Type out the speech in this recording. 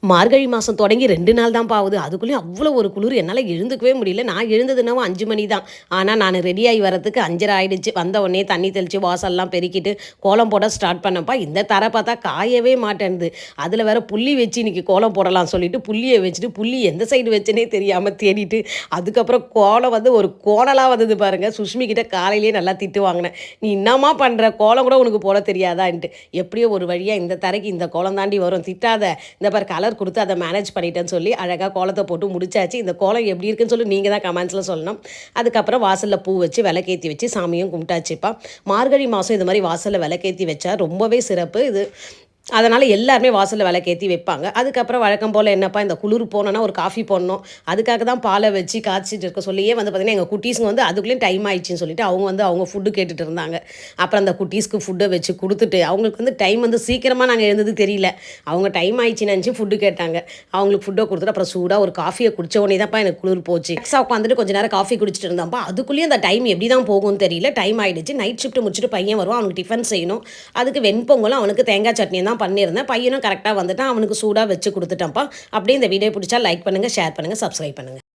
மார்கழி மாதம் தொடங்கி 2 நாள் தான் ஆகுது. அதுக்குள்ளேயும் அவ்வளோ ஒரு குளிர் என்னால் எழுந்துக்கவே முடியல. நான் எழுந்தது என்னவோ 5 மணி தான். ஆனால் நான் ரெடியாகி வரதுக்கு 5:30 ஆயிடுச்சு. வந்த உடனே தண்ணி தெளித்து வாசல்லாம் பெருக்கிட்டு கோலம் போட ஸ்டார்ட் பண்ணப்பா இந்த தரை பார்த்தா காயவே மாட்டேன்து. அதில் வேற புள்ளி வச்சு இன்றைக்கி கோலம் போடலாம் சொல்லிட்டு புள்ளியை வச்சுட்டு புள்ளி எந்த சைடு வச்சுனே தெரியாமல் தேடிட்டு அதுக்கப்புறம் கோலம் வந்து ஒரு கோணலாக வந்தது பாருங்கள். சுஷ்மி கிட்ட காலையிலேயே நல்லா திட்டு வாங்கினேன். நீ என்னம்மா பண்ணுற கோலம் கூட உனக்கு போட தெரியாதான்ட்டு. எப்படியோ ஒரு வழியாக இந்த தரைக்கு இந்த கோலம் தாண்டி வரும் திட்டாத இந்த பாரு கலர் கொடுத்து அதை மேனேஜ் பண்ணிட்டேன்னு சொல்லி அழகாக கோலத்தை போட்டு முடிச்சாச்சு. இந்த கோலம் எப்படி இருக்குன்னு சொல்லி நீங்கள் தான் கமெண்ட்ஸில் சொல்லணும். அதுக்கப்புறம் வாசலில் பூ வச்சு விளக்கேற்றி வச்சு சாமியும் கும்பிட்டாச்சுப்பா. மார்கழி மாதம் இது மாதிரி வாசலில் விளக்கேற்றி வச்சா ரொம்பவே சிறப்பு. இது அதனால் எல்லாருமே வாசலில் விளக்கேற்றி வைப்பாங்க. அதுக்கப்புறம் வழக்கம் போல் என்னப்பா இந்த குளிர் போனோன்னா ஒரு காஃபி போடணும். அதுக்காக தான் பாலை வச்சு காய்ச்சிட்டு இருக்க சொல்லியே வந்து பார்த்திங்கன்னா எங்கள் குட்டீஸுங்க வந்து அதுக்குள்ளேயும் டைம் ஆயிடுச்சுன்னு சொல்லிட்டு அவங்க ஃபுட்டு கேட்டுட்டு இருந்தாங்க. அப்புறம் அந்த குட்டீஸ்க்கு ஃபுட்டை வச்சு கொடுத்துட்டு அவங்களுக்கு வந்து டைம் வந்து சீக்கிரமாக நாங்கள் எழுந்தது தெரியல. அவங்க டைம் ஆயிடுச்சுன்னு நினச்சி ஃபுட்டு கேட்டாங்க. அவங்களுக்கு ஃபுட்டை கொடுத்துட்டு அப்புறம் சூடாக ஒரு காஃபியை குடிச்ச உடனே தான்ப்பா எனக்கு குளிர் போச்சு. எக்ஸாக உட்காந்துட்டு கொஞ்சம் நேரம் காஃபி குடிச்சிட்டு இருந்தாப்பா. அதுக்குள்ளேயும் அந்த டைம் எப்படி தான் போகும்னு தெரியல. டைம் ஆகிடுச்சு. நைட் ஷிஃப்ட் முடிச்சுட்டு பையன் வருவான். அவனுக்கு டிஃபன் செய்யணும். அதுக்கு வெண்பொங்கலும் அவனுக்கு தேங்காய் சட்னியும் தான் பண்ணியிருந்தேன். பையனும் கரெக்டாக வந்துட்டான். அவனுக்கு சூடாக வச்சு கொடுத்துட்டேன்ப்பா. அப்படியே இந்த வீடியோ பிடிச்சா லைக் பண்ணுங்கள், ஷேர் பண்ணுங்கள், சப்ஸ்கிரைப் பண்ணுங்கள்.